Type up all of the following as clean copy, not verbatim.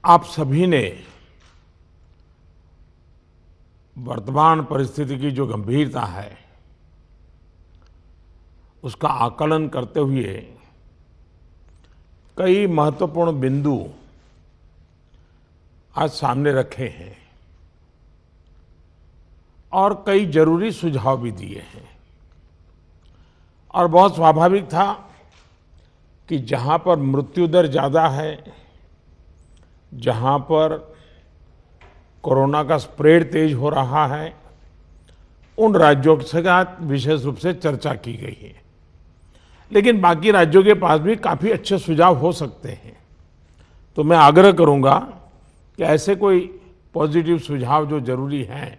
आप सभी ने वर्तमान परिस्थिति की जो गंभीरता है उसका आकलन करते हुए कई महत्वपूर्ण बिंदु आज सामने रखे हैं और कई जरूरी सुझाव भी दिए हैं। और बहुत स्वाभाविक था कि जहां पर मृत्यु दर ज्यादा है, जहां पर कोरोना का स्प्रेड तेज हो रहा है, उन राज्यों के साथ विशेष रूप से चर्चा की गई है। लेकिन बाकी राज्यों के पास भी काफी अच्छे सुझाव हो सकते हैं। तो मैं आग्रह करूंगा कि ऐसे कोई पॉजिटिव सुझाव जो जरूरी हैं,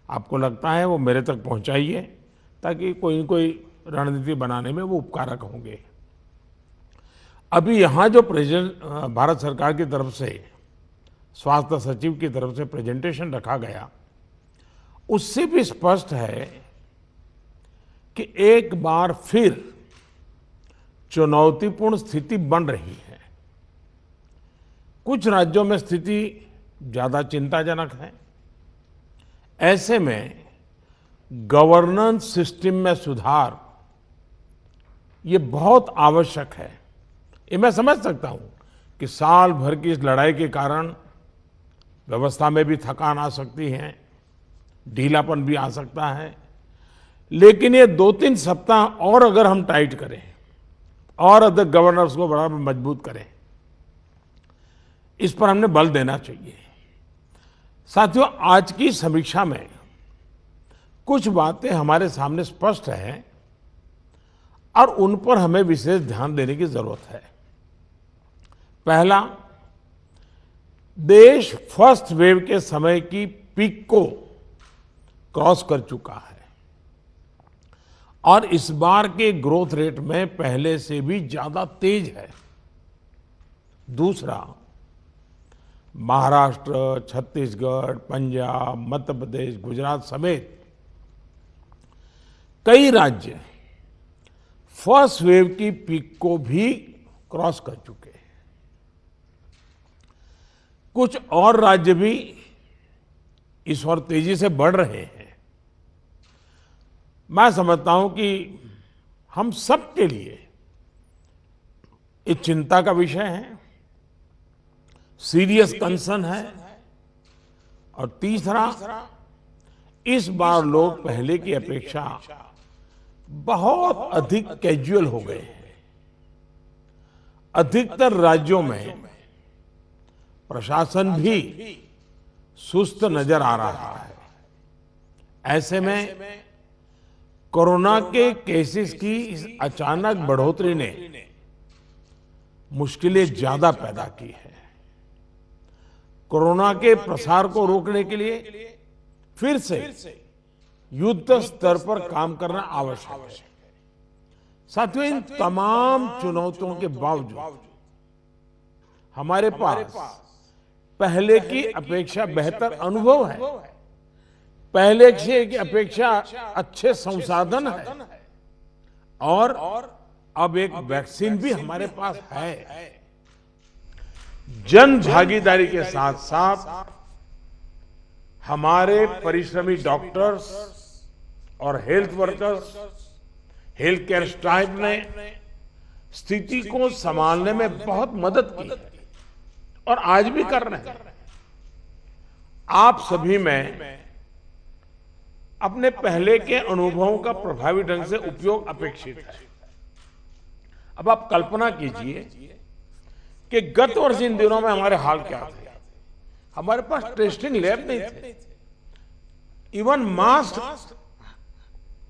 आपको लगता है वो मेरे तक पहुंचाइए, ताकि कोई न कोई रणनीति बनाने में वो उपकारक होंगे। अभी यहाँ जो भारत सरकार की तरफ से स्वास्थ्य सचिव की तरफ से प्रेजेंटेशन रखा गया, उससे भी स्पष्ट है कि एक बार फिर चुनौतीपूर्ण स्थिति बन रही है। कुछ राज्यों में स्थिति ज्यादा चिंताजनक है। ऐसे में गवर्नेंस सिस्टम में सुधार ये बहुत आवश्यक है। ये मैं समझ सकता हूं कि साल भर की इस लड़ाई के कारण व्यवस्था में भी थकान आ सकती है, ढीलापन भी आ सकता है। लेकिन ये 2-3 सप्ताह और अगर हम टाइट करें और अदर गवर्नर्स को बराबर मजबूत करें, इस पर हमने बल देना चाहिए। साथियों, आज की समीक्षा में कुछ बातें हमारे सामने स्पष्ट हैं और उन पर हमें विशेष ध्यान देने की जरूरत है। पहला, देश फर्स्ट वेव के समय की पीक को क्रॉस कर चुका है और इस बार के ग्रोथ रेट में पहले से भी ज्यादा तेज है। दूसरा, महाराष्ट्र, छत्तीसगढ़, पंजाब, मध्य प्रदेश, गुजरात समेत कई राज्य फर्स्ट वेव की पीक को भी क्रॉस कर चुके हैं। कुछ और राज्य भी इस ओर तेजी से बढ़ रहे हैं। मैं समझता हूं कि हम सब के लिए ये चिंता का विषय है, सीरियस कंसर्न है। और तीसरा, इस बार लोग पहले की अपेक्षा बहुत अधिक कैजुअल हो गए हैं। अधिकतर राज्यों में प्रशासन भी सुस्त नजर आ रहा है। ऐसे में कोरोना के केसेस की इस अचानक बढ़ोतरी ने मुश्किलें ज्यादा पैदा की है। कोरोना के प्रसार को रोकने के लिए फिर से युद्ध स्तर पर काम करना आवश्यक है। साथियों, इन तमाम चुनौतियों के बावजूद हमारे पास पहले की अपेक्षा बेहतर अनुभव है, पहले की अपेक्षा अच्छे संसाधन है और अब एक वैक्सीन भी हमारे पास है। जन भागीदारी के साथ साथ हमारे परिश्रमी डॉक्टर्स और health workers, health care staff ने स्थिति को संभालने में बहुत मदद की है और आज भी कर रहे हैं। आप सभी में अपने पहले के अनुभवों का प्रभावी ढंग से उपयोग अपेक्षित है। अब आप कल्पना कीजिए कि गत वर्ष इन दिनों में हमारे हाल क्या थे। हमारे पास टेस्टिंग लैब नहीं थे, इवन मास्क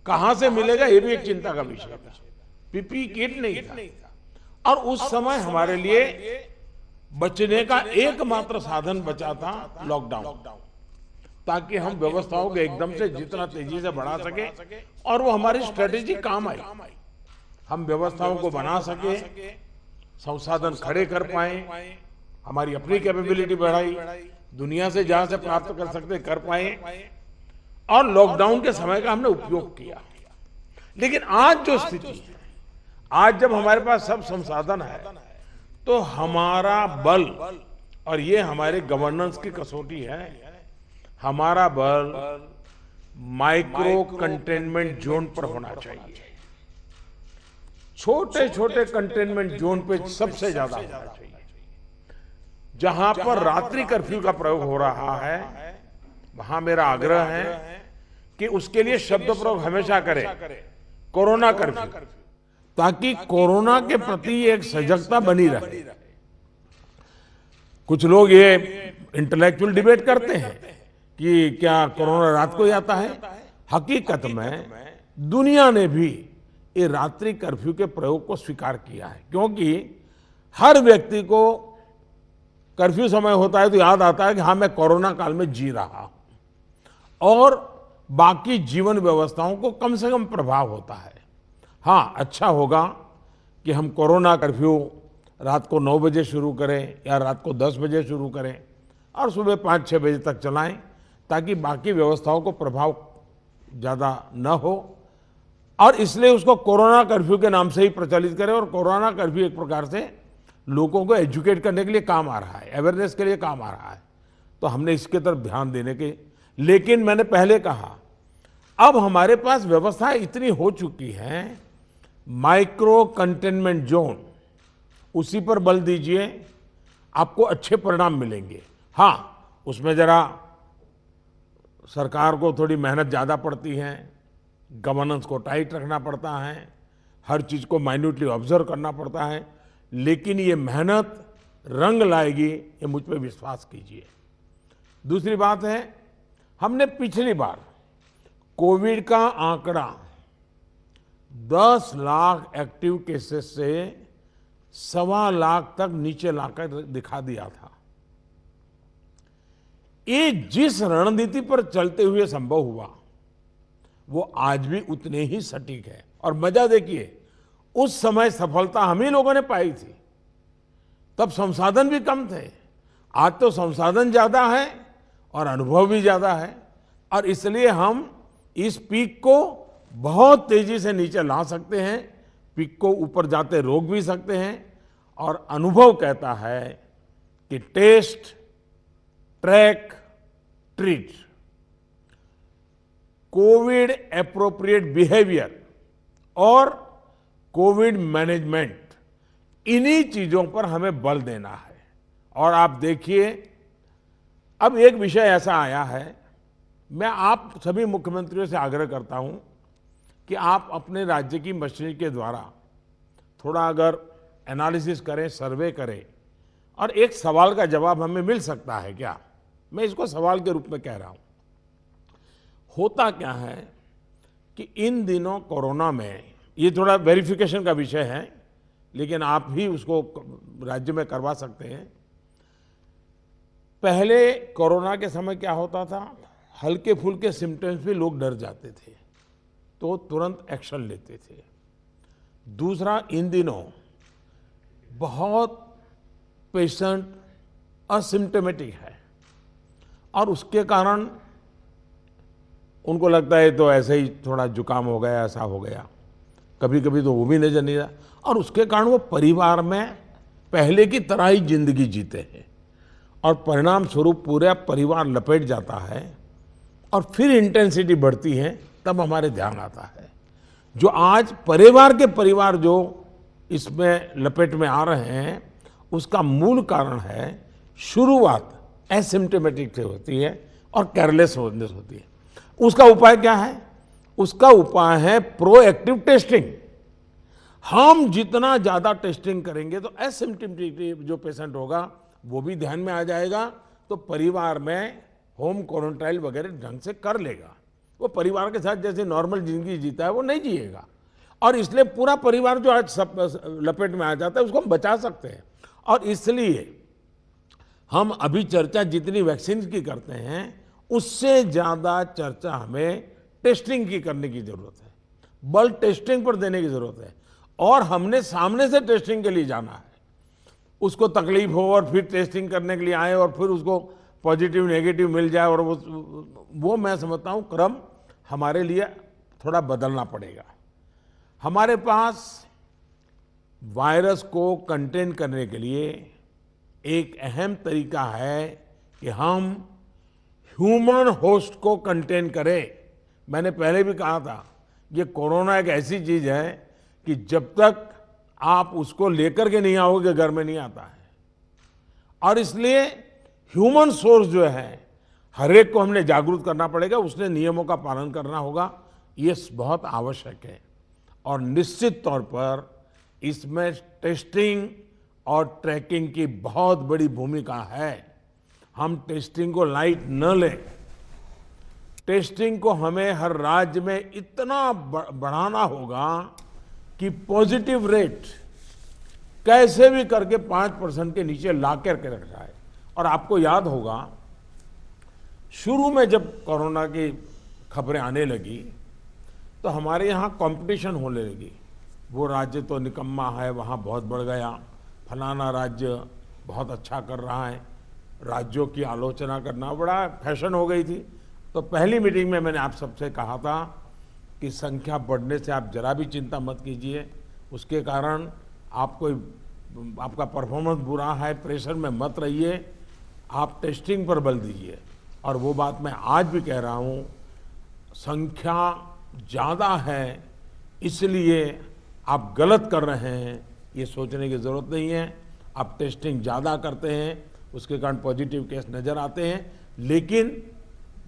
कहां से मिलेगा ये भी एक चिंता का विषय था, पीपीई किट नहीं था। और उस समय हमारे लिए बचने का एकमात्र साधन बचा था लॉकडाउन, ताकि हम व्यवस्थाओं को एकदम से जितना तेजी से बढ़ा सके और वो हमारी स्ट्रेटेजी काम आई। हम व्यवस्थाओं को बना सके, संसाधन खड़े कर पाए, हमारी अपनी कैपेबिलिटी बढ़ाई, दुनिया से जहां से प्राप्त कर सकते कर पाए और लॉकडाउन के समय का हमने उपयोग किया। लेकिन आज जो स्थिति है, आज जब हमारे पास सब संसाधन है, तो हमारा बल और ये हमारे गवर्नेंस की कसौटी है। हमारा बल माइक्रो कंटेनमेंट जोन पर होना चाहिए। छोटे छोटे कंटेनमेंट जोन पे सबसे ज्यादा होना चाहिए। जहां पर रात्रि कर्फ्यू का प्रयोग हो रहा है, वहां मेरा आग्रह है कि उसके लिए शब्द प्रयोग हमेशा करें कोरोना कर्फ्यू, ताकि कोरोना के प्रति एक सजगता बनी रहे। कुछ लोग ये इंटेलेक्चुअल डिबेट करते हैं कि क्या कोरोना रात को ही आता है। हकीकत में दुनिया ने भी ये रात्रि कर्फ्यू के प्रयोग को स्वीकार किया है, क्योंकि हर व्यक्ति को कर्फ्यू समय होता है तो याद आता है कि हाँ, मैं कोरोना काल में जी रहा हूं और बाकी जीवन व्यवस्थाओं को कम से कम प्रभाव होता है। हाँ, अच्छा होगा कि हम कोरोना कर्फ्यू रात को 9 बजे शुरू करें या रात को 10 बजे शुरू करें और सुबह 5-6 बजे तक चलाएं, ताकि बाकी व्यवस्थाओं को प्रभाव ज़्यादा न हो। और इसलिए उसको कोरोना कर्फ्यू के नाम से ही प्रचलित करें। और कोरोना कर्फ्यू एक प्रकार से लोगों को एजुकेट करने के लिए काम आ रहा है, अवेयरनेस के लिए काम आ रहा है, तो हमने इसके तरफ ध्यान देने के। लेकिन मैंने पहले कहा, अब हमारे पास व्यवस्था इतनी हो चुकी है, माइक्रो कंटेनमेंट जोन, उसी पर बल दीजिए, आपको अच्छे परिणाम मिलेंगे। हाँ, उसमें जरा सरकार को थोड़ी मेहनत ज़्यादा पड़ती है, गवर्नेंस को टाइट रखना पड़ता है, हर चीज़ को माइन्यूटली ऑब्जर्व करना पड़ता है, लेकिन ये मेहनत रंग लाएगी, ये मुझ पर विश्वास कीजिए। दूसरी बात है, हमने पिछली बार कोविड का आंकड़ा 10 लाख एक्टिव केसेस से 1.25 लाख तक नीचे लाकर दिखा दिया था। ये जिस रणनीति पर चलते हुए संभव हुआ, वो आज भी उतने ही सटीक है। और मजा देखिए, उस समय सफलता हम ही लोगों ने पाई थी, तब संसाधन भी कम थे। आज तो संसाधन ज्यादा है और अनुभव भी ज्यादा है, और इसलिए हम इस पीक को बहुत तेजी से नीचे ला सकते हैं, पीक को ऊपर जाते रोक भी सकते हैं। और अनुभव कहता है कि test, track, treat, covid appropriate behaviour और कोविड मैनेजमेंट, इन्हीं चीजों पर हमें बल देना है। और आप देखिए, अब एक विषय ऐसा आया है, मैं आप सभी मुख्यमंत्रियों से आग्रह करता हूं कि आप अपने राज्य की मशीनरी के द्वारा थोड़ा अगर एनालिसिस करें, सर्वे करें, और एक सवाल का जवाब हमें मिल सकता है क्या, मैं इसको सवाल के रूप में कह रहा हूं। होता क्या है कि इन दिनों कोरोना में, ये थोड़ा वेरिफिकेशन का विषय है, लेकिन आप भी उसको राज्य में करवा सकते हैं। पहले कोरोना के समय क्या होता था, हल्के फुल्के सिम्टम्स भी लोग डर जाते थे तो तुरंत एक्शन लेते थे। दूसरा, इन दिनों बहुत पेशेंट असिम्टोमेटिक है और उसके कारण उनको लगता है तो ऐसे ही थोड़ा जुकाम हो गया, ऐसा हो गया, कभी कभी तो वो भी नजर नहीं आता, और उसके कारण वो परिवार में पहले की तरह ही जिंदगी जीते हैं और परिणाम स्वरूप पूरा परिवार लपेट जाता है और फिर इंटेंसिटी बढ़ती है। तब हमारे ध्यान आता है, जो आज परिवार जो इसमें लपेट में आ रहे हैं, उसका मूल कारण है शुरुआत एसिम्टोमेटिक से होती है और केयरलेस होती है। उसका उपाय क्या है? उसका उपाय है प्रोएक्टिव टेस्टिंग। हम जितना ज्यादा टेस्टिंग करेंगे तो एसिम्टोमेटिक जो पेशेंट होगा वो भी ध्यान में आ जाएगा, तो परिवार में होम क्वारंटाइन वगैरह ढंग से कर लेगा। वो परिवार के साथ जैसे नॉर्मल जिंदगी जीता है वो नहीं जिएगा, और इसलिए पूरा परिवार जो आज सब लपेट में आ जाता है उसको हम बचा सकते हैं। और इसलिए हम अभी चर्चा जितनी वैक्सीन की करते हैं उससे ज्यादा चर्चा हमें टेस्टिंग की करने की जरूरत है, बल टेस्टिंग पर देने की जरूरत है। और हमने सामने से टेस्टिंग के लिए जाना है, उसको तकलीफ हो और फिर टेस्टिंग करने के लिए आए और फिर उसको पॉजिटिव नेगेटिव मिल जाए, और वो मैं समझता हूँ क्रम हमारे लिए थोड़ा बदलना पड़ेगा। हमारे पास वायरस को कंटेन करने के लिए एक अहम तरीका है कि हम ह्यूमन होस्ट को कंटेन करें। मैंने पहले भी कहा था, ये कोरोना एक ऐसी चीज है कि जब तक आप उसको लेकर के नहीं आओगे घर में नहीं आता है। और इसलिए ह्यूमन सोर्स जो है हर एक को हमने जागरूक करना पड़ेगा, उसने नियमों का पालन करना होगा, ये बहुत आवश्यक है। और निश्चित तौर पर इसमें टेस्टिंग और ट्रैकिंग की बहुत बड़ी भूमिका है। हम टेस्टिंग को लाइट न लें। टेस्टिंग को हमें हर राज्य में इतना बढ़ाना होगा कि पॉजिटिव रेट कैसे भी करके 5% के नीचे ला करके रख जाए। और आपको याद होगा, शुरू में जब कोरोना की खबरें आने लगी तो हमारे यहाँ कंपटीशन होने लगी। वो राज्य तो निकम्मा है, वहाँ बहुत बढ़ गया, फलाना राज्य बहुत अच्छा कर रहा है, राज्यों की आलोचना करना बड़ा फैशन हो गई थी। तो पहली मीटिंग में मैंने आप सबसे कहा था कि संख्या बढ़ने से आप जरा भी चिंता मत कीजिए, उसके कारण आपका परफॉर्मेंस बुरा है, प्रेशर में मत रहिए, आप टेस्टिंग पर बल दीजिए। और वो बात मैं आज भी कह रहा हूँ, संख्या ज़्यादा है इसलिए आप गलत कर रहे हैं, ये सोचने की ज़रूरत नहीं है। आप टेस्टिंग ज़्यादा करते हैं, उसके कारण पॉजिटिव केस नज़र आते हैं, लेकिन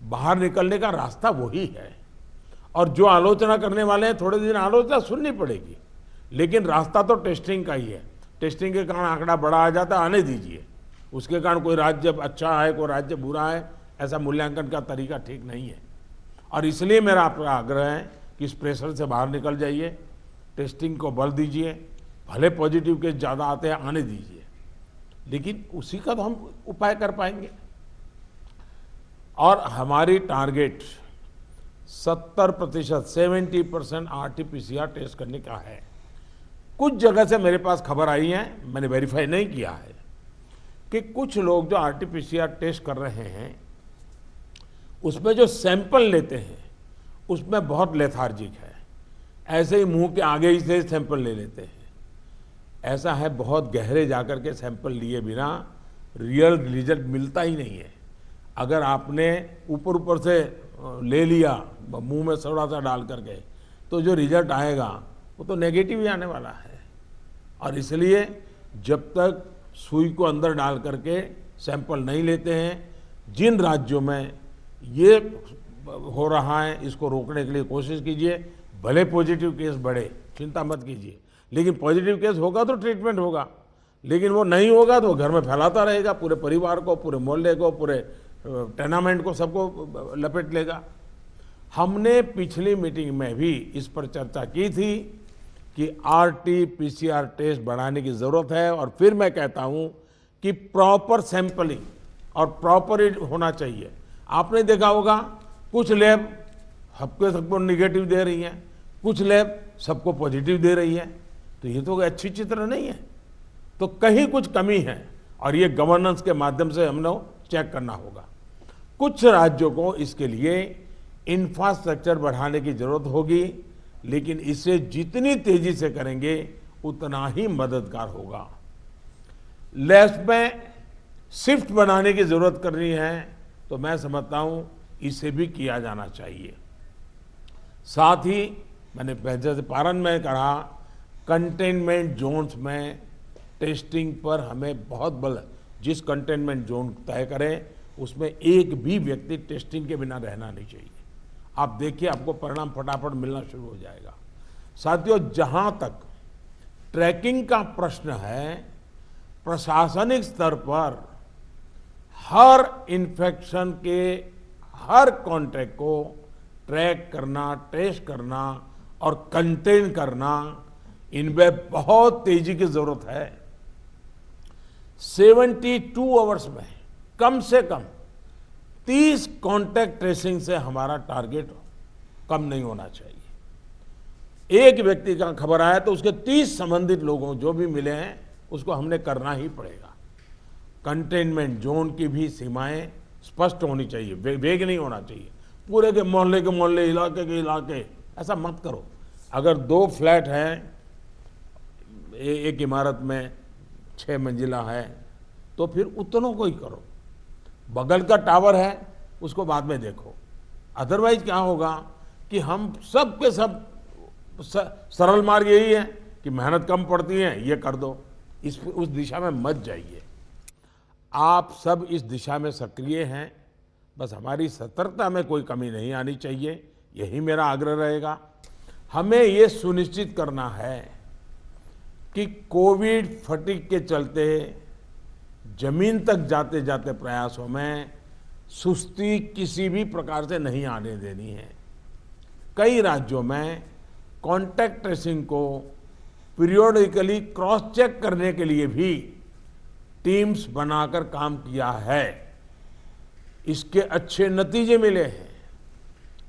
बाहर निकलने का रास्ता वही है। और जो आलोचना करने वाले हैं, थोड़े दिन आलोचना सुननी पड़ेगी, लेकिन रास्ता तो टेस्टिंग का ही है। टेस्टिंग के कारण आंकड़ा बड़ा आ जाता है, आने दीजिए। उसके कारण कोई राज्य अच्छा है, कोई राज्य बुरा है, ऐसा मूल्यांकन का तरीका ठीक नहीं है। और इसलिए मेरा आपका आग्रह है कि इस प्रेशर से बाहर निकल जाइए, टेस्टिंग को बल दीजिए। भले पॉजिटिव केस ज़्यादा आते हैं, आने दीजिए, लेकिन उसी का तो हम उपाय कर पाएंगे। और हमारी टारगेट 70%, 70% RT-PCR टेस्ट करने का है। कुछ जगह से मेरे पास खबर आई है, मैंने वेरीफाई नहीं किया है, कि कुछ लोग जो RT-PCR टेस्ट कर रहे हैं उसमें जो सैंपल लेते हैं उसमें बहुत लेथार्जिक है, ऐसे ही मुंह के आगे ही से सैंपल ले लेते हैं। ऐसा है, बहुत गहरे जाकर के सैंपल लिए बिना रियल रिजल्ट मिलता ही नहीं है। अगर आपने ऊपर ऊपर से ले लिया मुंह में थोड़ा सा डाल करके, तो जो रिजल्ट आएगा वो तो नेगेटिव ही आने वाला है। और इसलिए जब तक सुई को अंदर डाल करके सैंपल नहीं लेते हैं, जिन राज्यों में ये हो रहा है इसको रोकने के लिए कोशिश कीजिए। भले पॉजिटिव केस बढ़े, चिंता मत कीजिए, लेकिन पॉजिटिव केस होगा तो ट्रीटमेंट होगा, लेकिन वो नहीं होगा तो घर में फैलाता रहेगा, पूरे परिवार को, पूरे मोहल्ले को, पूरे टेनामेंट को, सबको लपेट लेगा। हमने पिछली मीटिंग में भी इस पर चर्चा की थी कि RT-PCR टेस्ट बढ़ाने की ज़रूरत है। और फिर मैं कहता हूं कि प्रॉपर सैंपलिंग और प्रॉपर होना चाहिए। आपने देखा होगा, कुछ लैब सबको निगेटिव दे रही हैं, कुछ लैब सबको पॉजिटिव दे रही है, तो ये तो अच्छी चित्र नहीं है। तो कहीं कुछ कमी है, और ये गवर्नेंस के माध्यम से हमने चेक करना होगा। कुछ राज्यों को इसके लिए इंफ्रास्ट्रक्चर बढ़ाने की जरूरत होगी, लेकिन इसे जितनी तेजी से करेंगे उतना ही मददगार होगा। लैब्स में शिफ्ट बनाने की जरूरत करनी है, तो मैं समझता हूं इसे भी किया जाना चाहिए। साथ ही मैंने जैसे पारण में कहा, कंटेनमेंट जोन्स में टेस्टिंग पर हमें बहुत बल, जिस कंटेनमेंट जोन तय करें उसमें एक भी व्यक्ति टेस्टिंग के बिना रहना नहीं चाहिए। आप देखिए, आपको परिणाम फटाफट मिलना शुरू हो जाएगा। साथियों, जहां तक ट्रैकिंग का प्रश्न है, प्रशासनिक स्तर पर हर इन्फेक्शन के हर कॉन्टैक्ट को ट्रैक करना, टेस्ट करना और कंटेन करना, इनमें बहुत तेजी की जरूरत है। 72 आवर्स में कम से कम 30 कॉन्टैक्ट ट्रेसिंग से हमारा टारगेट कम नहीं होना चाहिए। एक व्यक्ति का खबर आया तो उसके 30 संबंधित लोगों जो भी मिले हैं उसको हमने करना ही पड़ेगा। कंटेनमेंट जोन की भी सीमाएं स्पष्ट होनी चाहिए, वेग नहीं होना चाहिए। पूरे के मोहल्ले, इलाके के इलाके, ऐसा मत करो। अगर 2 फ्लैट हैं, एक इमारत में 6 मंजिला है, तो फिर उतनों को ही करो। बगल का टावर है उसको बाद में देखो। अदरवाइज क्या होगा कि हम सब के सब सरल मार्ग यही है कि मेहनत कम पड़ती है, ये कर दो, उस दिशा में मत जाइए। आप सब इस दिशा में सक्रिय हैं, बस हमारी सतर्कता में कोई कमी नहीं आनी चाहिए, यही मेरा आग्रह रहेगा। हमें ये सुनिश्चित करना है कि कोविड फटीग के चलते जमीन तक जाते जाते प्रयासों में सुस्ती किसी भी प्रकार से नहीं आने देनी है। कई राज्यों में कॉन्टैक्ट ट्रेसिंग को पीरियोडिकली क्रॉस चेक करने के लिए भी टीम्स बनाकर काम किया है। इसके अच्छे नतीजे मिले हैं।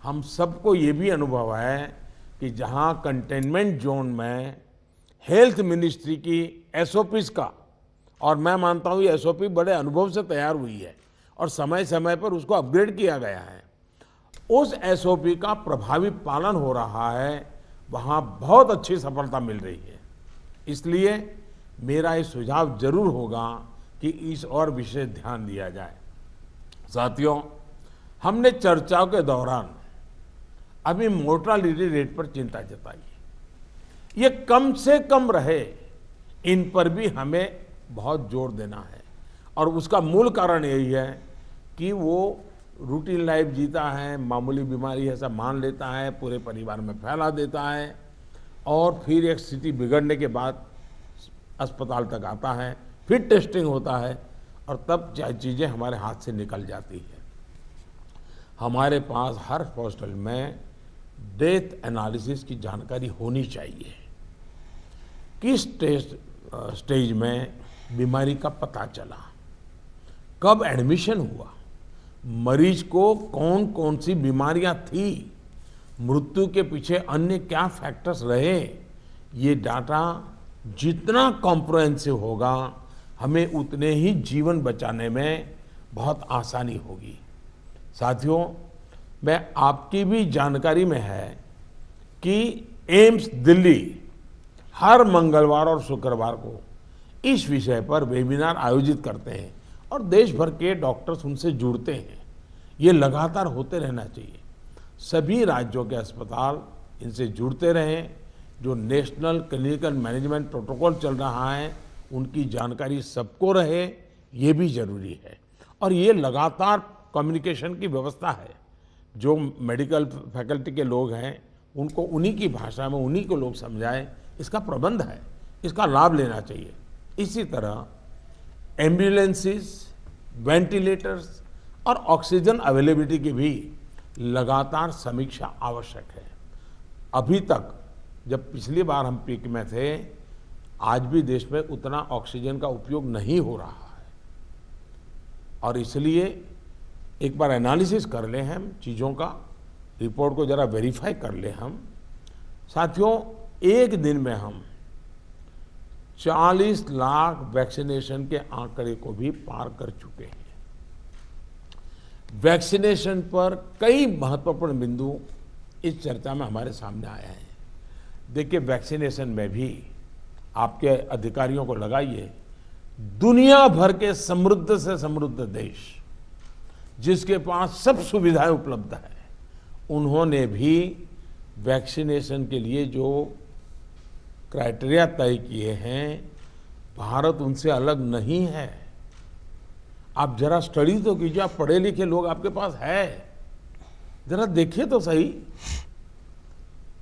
हम सबको ये भी अनुभव है कि जहां कंटेनमेंट जोन में हेल्थ मिनिस्ट्री की एसओपीज का, और मैं मानता हूं ये एसओपी बड़े अनुभव से तैयार हुई है और समय समय पर उसको अपग्रेड किया गया है, उस एसओपी का प्रभावी पालन हो रहा है, वहां बहुत अच्छी सफलता मिल रही है। इसलिए मेरा ये सुझाव जरूर होगा कि इस और विशेष ध्यान दिया जाए। साथियों, हमने चर्चाओं के दौरान अभी मोर्टालिटी रेट पर चिंता जताई, ये कम से कम रहे, इन पर भी हमें बहुत जोर देना है। और उसका मूल कारण यही है कि वो रूटीन लाइफ जीता है, मामूली बीमारी ऐसा मान लेता है, पूरे परिवार में फैला देता है और फिर एक स्थिति बिगड़ने के बाद अस्पताल तक आता है, फिर टेस्टिंग होता है और तब चीज़ें हमारे हाथ से निकल जाती है। हमारे पास हर हॉस्पिटल में डेथ एनालिसिस की जानकारी होनी चाहिए। किस स्टेज में बीमारी का पता चला, कब एडमिशन हुआ, मरीज को कौन कौन सी बीमारियां थी, मृत्यु के पीछे अन्य क्या फैक्टर्स रहे, ये डाटा जितना कॉम्प्रिहेंसिव होगा हमें उतने ही जीवन बचाने में बहुत आसानी होगी। साथियों, मैं आपकी भी जानकारी में है कि एम्स दिल्ली हर मंगलवार और शुक्रवार को इस विषय पर वेबिनार आयोजित करते हैं और देश भर के डॉक्टर्स उनसे जुड़ते हैं। ये लगातार होते रहना चाहिए। सभी राज्यों के अस्पताल इनसे जुड़ते रहें। जो नेशनल क्लिनिकल मैनेजमेंट प्रोटोकॉल चल रहा है उनकी जानकारी सबको रहे, ये भी जरूरी है। और ये लगातार कम्युनिकेशन की व्यवस्था है। जो मेडिकल फैकल्टी के लोग हैं उनको उन्हीं की भाषा में उन्हीं को लोग समझाएं, इसका प्रबंध है, इसका लाभ लेना चाहिए। इसी तरह एम्बुलेंसेस, वेंटिलेटर्स और ऑक्सीजन अवेलेबिलिटी की भी लगातार समीक्षा आवश्यक है। अभी तक जब पिछली बार हम पीक में थे, आज भी देश में उतना ऑक्सीजन का उपयोग नहीं हो रहा है और इसलिए एक बार एनालिसिस कर लें हम चीज़ों का, रिपोर्ट को जरा वेरीफाई कर लें हम। साथियों, एक दिन में हम 40 लाख वैक्सीनेशन के आंकड़े को भी पार कर चुके हैं। वैक्सीनेशन पर कई महत्वपूर्ण बिंदु इस चर्चा में हमारे सामने आए हैं। देखिए, वैक्सीनेशन में भी आपके अधिकारियों को लगाइए, दुनिया भर के समृद्ध से समृद्ध देश जिसके पास सब सुविधाएं उपलब्ध है, उन्होंने भी वैक्सीनेशन के लिए जो क्राइटेरिया तय किए हैं, भारत उनसे अलग नहीं है। आप जरा स्टडी तो कीजिए, आप पढ़े लिखे लोग आपके पास है, जरा देखिए तो सही।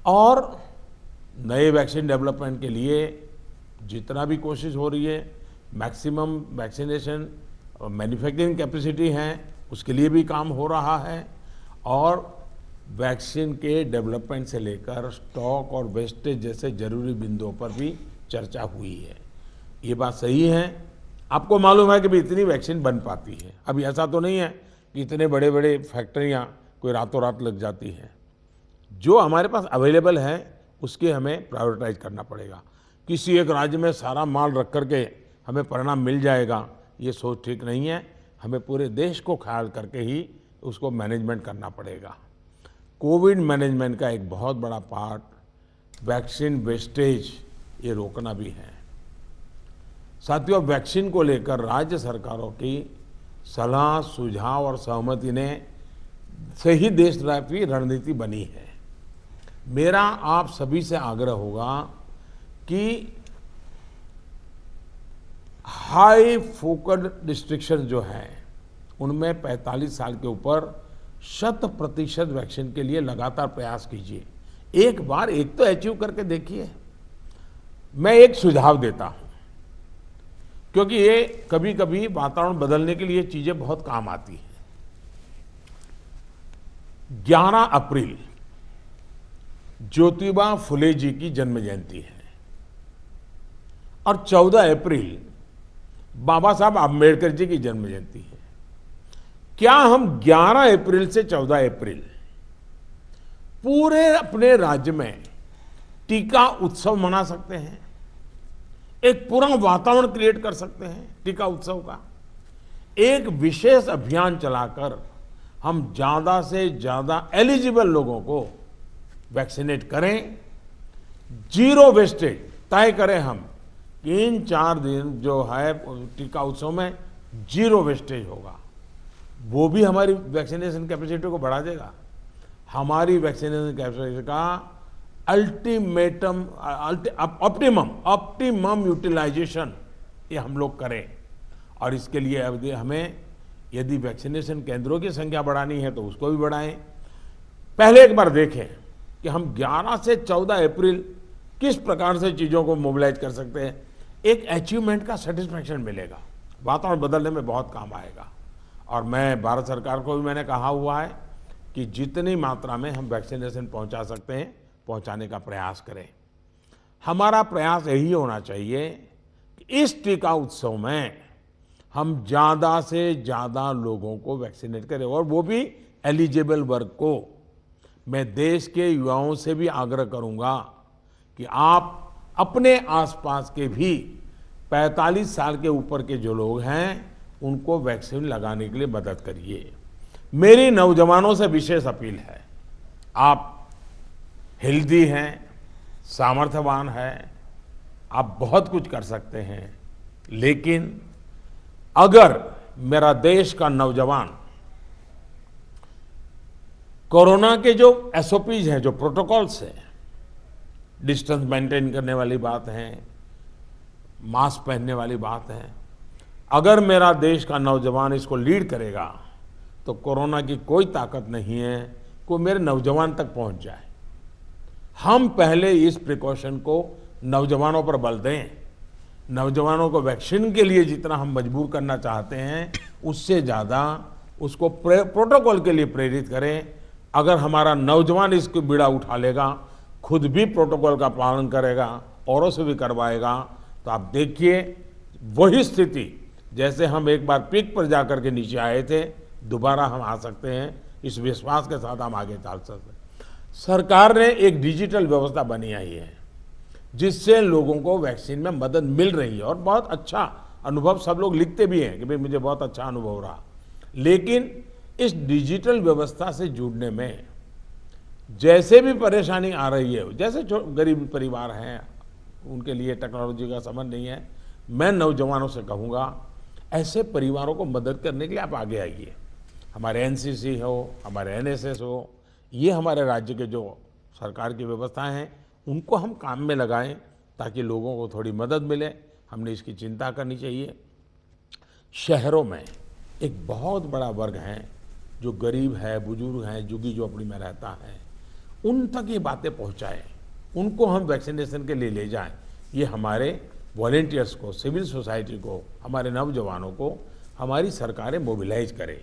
और नए वैक्सीन डेवलपमेंट के लिए जितना भी कोशिश हो रही है, मैक्सिमम वैक्सीनेशन और मैन्युफैक्चरिंग कैपेसिटी है, उसके लिए भी काम हो रहा है। और वैक्सीन के डेवलपमेंट से लेकर स्टॉक और वेस्टेज जैसे जरूरी बिंदुओं पर भी चर्चा हुई है। ये बात सही है। आपको मालूम है कि भी इतनी वैक्सीन बन पाती है। अभी ऐसा तो नहीं है कि इतने बड़े बड़े फैक्ट्रियाँ कोई रातों रात लग जाती हैं। जो हमारे पास अवेलेबल है उसके हमें प्रायोरिटाइज करना पड़ेगा। किसी एक राज्य में सारा माल रख करके हमें परिणाम मिल जाएगा, ये सोच ठीक नहीं है। हमें पूरे देश को ख्याल करके ही उसको मैनेजमेंट करना पड़ेगा। कोविड मैनेजमेंट का एक बहुत बड़ा पार्ट वैक्सीन वेस्टेज ये रोकना भी है। साथियों, वैक्सीन को लेकर राज्य सरकारों की सलाह, सुझाव और सहमति ने से ही देशव्यापी रणनीति बनी है। मेरा आप सभी से आग्रह होगा कि हाई फोकस्ड डिस्ट्रिक्शन जो है उनमें 45 साल के ऊपर 100% वैक्सीन के लिए लगातार प्रयास कीजिए। एक बार एक तो अचीव करके देखिए। मैं एक सुझाव देता हूं, क्योंकि ये कभी कभी वातावरण बदलने के लिए चीजें बहुत काम आती हैं। 11 अप्रैल ज्योतिबा फुले जी की जन्म जयंती है और 14 अप्रैल बाबा साहब आम्बेडकर जी की जन्म जयंती है। क्या हम 11 अप्रैल से 14 अप्रैल पूरे अपने राज्य में टीका उत्सव मना सकते हैं? एक पूरा वातावरण क्रिएट कर सकते हैं टीका उत्सव का। एक विशेष अभियान चलाकर हम ज्यादा से ज्यादा एलिजिबल लोगों को वैक्सीनेट करें। जीरो वेस्टेज तय करें हम कि इन 4 दिन जो है टीका उत्सव में जीरो वेस्टेज होगा। वो भी हमारी वैक्सीनेशन कैपेसिटी को बढ़ा देगा। हमारी वैक्सीनेशन कैपेसिटी का ऑप्टिमम यूटिलाइजेशन ये हम लोग करें। और इसके लिए अब हमें यदि वैक्सीनेशन केंद्रों की संख्या बढ़ानी है तो उसको भी बढ़ाएं। पहले एक बार देखें कि हम 11 से 14 अप्रैल किस प्रकार से चीज़ों को मोबिलाइज कर सकते हैं। एक अचीवमेंट का सेटिस्फैक्शन मिलेगा, वातावरण बदलने में बहुत काम आएगा। और मैं भारत सरकार को भी मैंने कहा हुआ है कि जितनी मात्रा में हम वैक्सीनेशन पहुंचा सकते हैं पहुंचाने का प्रयास करें। हमारा प्रयास यही होना चाहिए कि इस टीका उत्सव में हम ज़्यादा से ज़्यादा लोगों को वैक्सीनेट करें, और वो भी एलिजिबल वर्ग को। मैं देश के युवाओं से भी आग्रह करूंगा कि आप अपने आसपास के भी 45 साल के ऊपर के जो लोग हैं उनको वैक्सीन लगाने के लिए मदद करिए। मेरी नौजवानों से विशेष अपील है, आप हेल्दी हैं, सामर्थ्यवान हैं, आप बहुत कुछ कर सकते हैं, लेकिन अगर मेरा देश का नौजवान कोरोना के जो एसओपीज हैं, जो प्रोटोकॉल्स हैं, डिस्टेंस मेंटेन करने वाली बात है, मास्क पहनने वाली बात है, अगर मेरा देश का नौजवान इसको लीड करेगा तो कोरोना की कोई ताकत नहीं है कि मेरे नौजवान तक पहुंच जाए। हम पहले इस प्रिकॉशन को नौजवानों पर बल दें। नौजवानों को वैक्सीन के लिए जितना हम मजबूर करना चाहते हैं उससे ज़्यादा उसको प्रोटोकॉल के लिए प्रेरित करें। अगर हमारा नौजवान इसको बीड़ा उठा लेगा, खुद भी प्रोटोकॉल का पालन करेगा, औरों से भी करवाएगा, तो आप देखिए वही स्थिति जैसे हम एक बार पीक पर जाकर के नीचे आए थे, दोबारा हम आ सकते हैं। इस विश्वास के साथ हम आगे चल सकते हैं। सरकार ने एक डिजिटल व्यवस्था बनाई है जिससे लोगों को वैक्सीन में मदद मिल रही है, और बहुत अच्छा अनुभव सब लोग लिखते भी हैं कि भाई मुझे बहुत अच्छा अनुभव रहा। लेकिन इस डिजिटल व्यवस्था से जुड़ने में जैसे भी परेशानी आ रही है, जैसे गरीब परिवार हैं उनके लिए टेक्नोलॉजी का समझ नहीं है, मैं नौजवानों से कहूँगा ऐसे परिवारों को मदद करने के लिए आप आगे आइए। हमारे एनसीसी हो, हमारे एनएसएस हो, ये हमारे राज्य के जो सरकार की व्यवस्थाएं हैं उनको हम काम में लगाएं ताकि लोगों को थोड़ी मदद मिले। हमने इसकी चिंता करनी चाहिए। शहरों में एक बहुत बड़ा वर्ग है जो गरीब है, बुजुर्ग हैं, झुग्गी झोपड़ी में रहता है, उन तक ये बातें पहुंचाएं, उनको हम वैक्सीनेशन के लिए ले जाएं। ये हमारे वॉलेंटियर्स को, सिविल सोसाइटी को, हमारे नौजवानों को हमारी सरकारें मोबिलाइज करें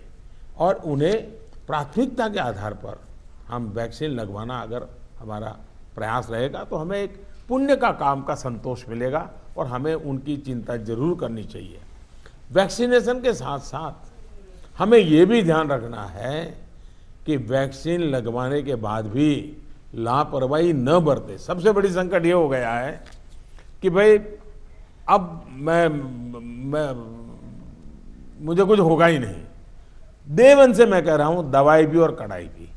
और उन्हें प्राथमिकता के आधार पर हम वैक्सीन लगवाना अगर हमारा प्रयास रहेगा तो हमें एक पुण्य का काम का संतोष मिलेगा और हमें उनकी चिंता जरूर करनी चाहिए। वैक्सीनेशन के साथ साथ हमें ये भी ध्यान रखना है कि वैक्सीन लगवाने के बाद भी लापरवाही न बरते। सबसे बड़ी संकट ये हो गया है कि भाई अब मुझे कुछ होगा ही नहीं। देवन से मैं कह रहा हूं, दवाई भी और कड़ाई भी।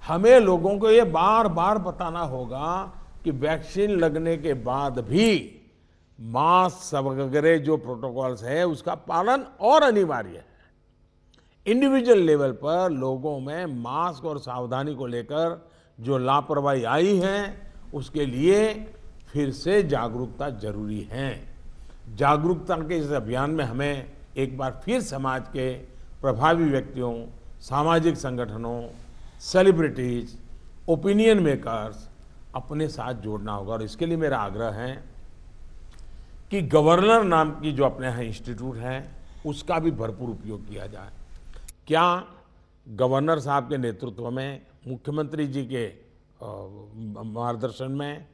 हमें लोगों को ये बार बार बताना होगा कि वैक्सीन लगने के बाद भी मास्क वगैरह जो प्रोटोकॉल्स है उसका पालन और अनिवार्य है। इंडिविजुअल लेवल पर लोगों में मास्क और सावधानी को लेकर जो लापरवाही आई है उसके लिए फिर से जागरूकता जरूरी है। जागरूकता के इस अभियान में हमें एक बार फिर समाज के प्रभावी व्यक्तियों, सामाजिक संगठनों, सेलिब्रिटीज, ओपिनियन मेकर्स अपने साथ जोड़ना होगा। और इसके लिए मेरा आग्रह है कि गवर्नर नाम की जो अपने यहाँ इंस्टीट्यूट है उसका भी भरपूर उपयोग किया जाए। क्या गवर्नर साहब के नेतृत्व में, मुख्यमंत्री जी के मार्गदर्शन में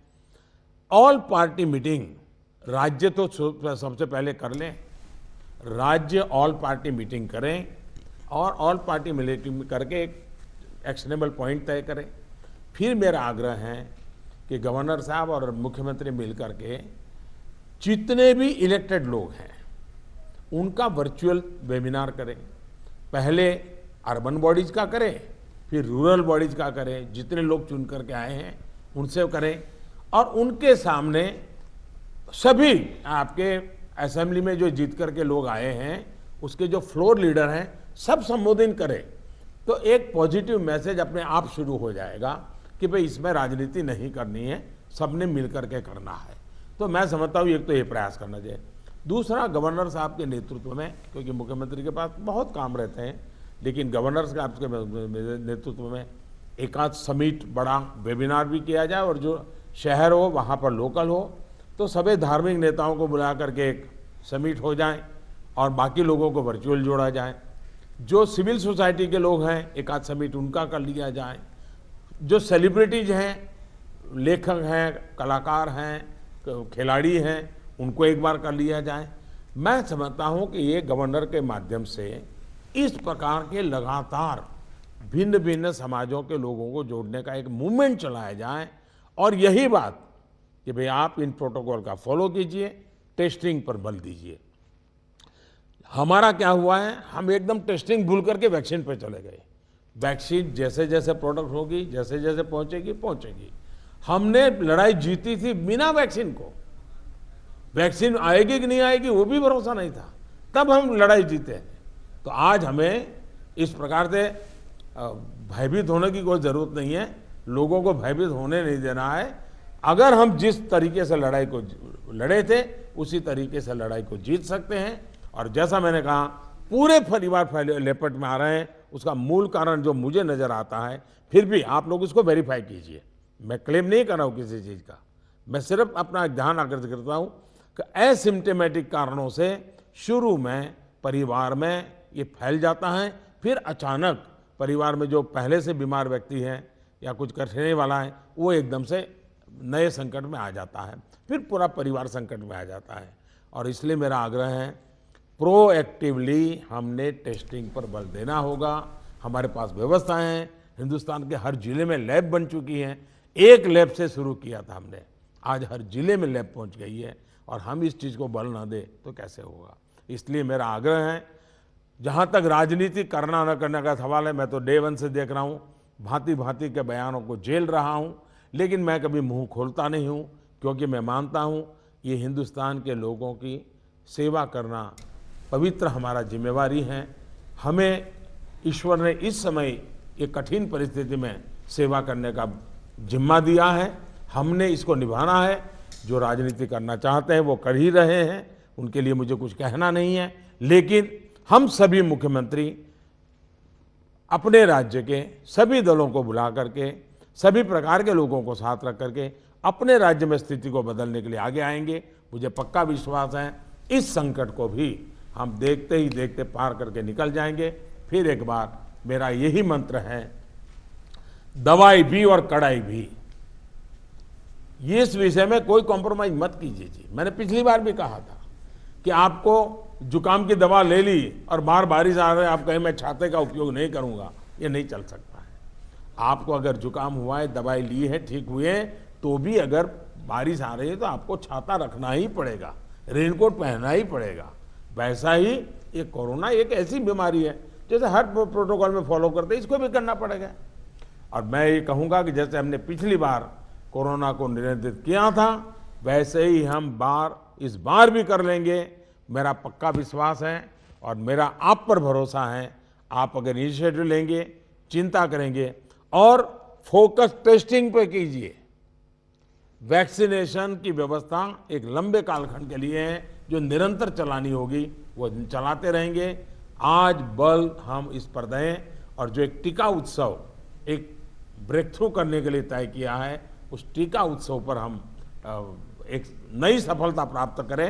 ऑल पार्टी मीटिंग, राज्य तो सबसे पहले कर लें, राज्य ऑल पार्टी मीटिंग करें और ऑल पार्टी मीटिंग करके एक एक्शनेबल पॉइंट तय करें। फिर मेरा आग्रह है कि गवर्नर साहब और मुख्यमंत्री मिलकर के जितने भी इलेक्टेड लोग हैं उनका वर्चुअल वेबिनार करें। पहले अर्बन बॉडीज का करें, फिर रूरल बॉडीज का करें, जितने लोग चुन करके आए हैं उनसे करें और उनके सामने सभी आपके असेंबली में जो जीत करके लोग आए हैं उसके जो फ्लोर लीडर हैं सब संबोधित करें। तो एक पॉजिटिव मैसेज अपने आप शुरू हो जाएगा कि भाई इसमें राजनीति नहीं करनी है, सबने मिल करके करना है। तो मैं समझता हूँ एक तो ये प्रयास करना चाहिए। दूसरा, गवर्नर साहब के नेतृत्व में, क्योंकि मुख्यमंत्री के पास बहुत काम रहते हैं, लेकिन गवर्नर साहब के नेतृत्व में एक आध समिट, बड़ा वेबिनार भी किया जाए और जो शहर हो वहाँ पर लोकल हो तो सभी धार्मिक नेताओं को बुला करके एक समिट हो जाए और बाकी लोगों को वर्चुअल जोड़ा जाए। जो सिविल सोसाइटी के लोग हैं एक आध समिट उनका कर लिया जाए। जो सेलिब्रिटीज हैं, लेखक हैं, कलाकार हैं, खिलाड़ी हैं, उनको एक बार कर लिया जाए। मैं समझता हूं कि ये गवर्नर के माध्यम से इस प्रकार के लगातार भिन्न भिन्न समाजों के लोगों को जोड़ने का एक मूवमेंट चलाया जाए। और यही बात कि भाई आप इन प्रोटोकॉल का फॉलो कीजिए, टेस्टिंग पर बल दीजिए। हमारा क्या हुआ है, हम एकदम टेस्टिंग भूल करके वैक्सीन पर चले गए। वैक्सीन जैसे जैसे प्रोडक्ट होगी, जैसे जैसे पहुंचेगी। हमने लड़ाई जीती थी बिना वैक्सीन को। वैक्सीन आएगी कि नहीं आएगी वो भी भरोसा नहीं था, तब हम लड़ाई जीते हैं। तो आज हमें इस प्रकार से भयभीत होने की कोई जरूरत नहीं है, लोगों को भयभीत होने नहीं देना है। अगर हम जिस तरीके से लड़ाई को लड़े थे उसी तरीके से लड़ाई को जीत सकते हैं। और जैसा मैंने कहा, पूरे परिवार लेपट में आ रहे हैं, उसका मूल कारण जो मुझे नजर आता है, फिर भी आप लोग इसको वेरीफाई कीजिए। मैं क्लेम नहीं कर रहा हूं किसी चीज का, मैं सिर्फ अपना ध्यान आकर्षित करता हूं कि एसिम्प्टोमेटिक कारणों से शुरू में परिवार में ये फैल जाता है, फिर अचानक परिवार में जो पहले से बीमार व्यक्ति है या कुछ करने वाला है वो एकदम से नए संकट में आ जाता है, फिर पूरा परिवार संकट में आ जाता है। और इसलिए मेरा आग्रह है, प्रोएक्टिवली हमने टेस्टिंग पर बल देना होगा। हमारे पास व्यवस्थाएं हैं, हिंदुस्तान के हर जिले में लैब बन चुकी हैं। एक लैब से शुरू किया था हमने, आज हर जिले में लैब पहुंच गई है। और हम इस चीज़ को बल ना दे तो कैसे होगा। इसलिए मेरा आग्रह है, जहाँ तक राजनीति करना न करने का सवाल है, मैं तो डे वन से देख रहा हूँ, भांति भांति के बयानों को झेल रहा हूँ, लेकिन मैं कभी मुंह खोलता नहीं हूँ, क्योंकि मैं मानता हूँ ये हिंदुस्तान के लोगों की सेवा करना पवित्र हमारा जिम्मेवारी है। हमें ईश्वर ने इस समय ये कठिन परिस्थिति में सेवा करने का जिम्मा दिया है, हमने इसको निभाना है। जो राजनीति करना चाहते हैं वो कर ही रहे हैं, उनके लिए मुझे कुछ कहना नहीं है, लेकिन हम सभी मुख्यमंत्री अपने राज्य के सभी दलों को बुला करके, सभी प्रकार के लोगों को साथ रख करके अपने राज्य में स्थिति को बदलने के लिए आगे आएंगे। मुझे पक्का विश्वास है इस संकट को भी हम देखते ही देखते पार करके निकल जाएंगे। फिर एक बार मेरा यही मंत्र है, दवाई भी और कड़ाई भी। ये इस विषय में कोई कॉम्प्रोमाइज मत कीजिए जी। मैंने पिछली बार भी कहा था कि आपको जुकाम की दवा ले ली और बाहर बारिश आ रही है, आप कहें मैं छाते का उपयोग नहीं करूंगा, ये नहीं चल सकता है। आपको अगर जुकाम हुआ है, दवाई ली है, ठीक हुए, तो भी अगर बारिश आ रही है तो आपको छाता रखना ही पड़ेगा, रेनकोट पहनना ही पड़ेगा। वैसा ही ये कोरोना एक ऐसी बीमारी है, जैसे हर प्रोटोकॉल में फॉलो करते हैं, इसको भी करना पड़ेगा। और मैं ये कहूँगा कि जैसे हमने पिछली बार कोरोना को नियंत्रित किया था, वैसे ही हम इस बार भी कर लेंगे, मेरा पक्का विश्वास है और मेरा आप पर भरोसा है। आप अगर इनिशिएटिव लेंगे, चिंता करेंगे और फोकस टेस्टिंग पे कीजिए। वैक्सीनेशन की व्यवस्था एक लंबे कालखंड के लिए है जो निरंतर चलानी होगी, वो चलाते रहेंगे। आज बल हम इस पर दें और जो एक टीका उत्सव एक ब्रेक थ्रू करने के लिए तय किया है, उस टीका उत्सव पर हम एक नई सफलता प्राप्त करें।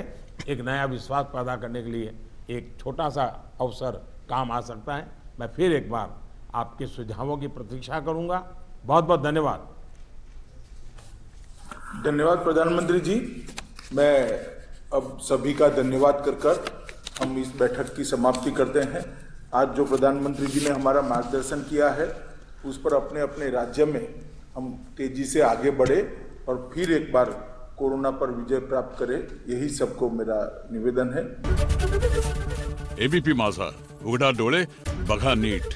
एक नया विश्वास पैदा करने के लिए एक छोटा सा अवसर काम आ सकता है। मैं फिर एक बार आपके सुझावों की प्रतीक्षा करूंगा। बहुत बहुत धन्यवाद। धन्यवाद प्रधानमंत्री जी। मैं अब सभी का धन्यवाद कर हम इस बैठक की समाप्ति करते हैं। आज जो प्रधानमंत्री जी ने हमारा मार्गदर्शन किया है, उस पर अपने अपने राज्य में हम तेजी से आगे बढ़े और फिर एक बार कोरोना पर विजय प्राप्त करें, यही सबको मेरा निवेदन है। एबीपी माझा, उघडा डोळे बघा नीट।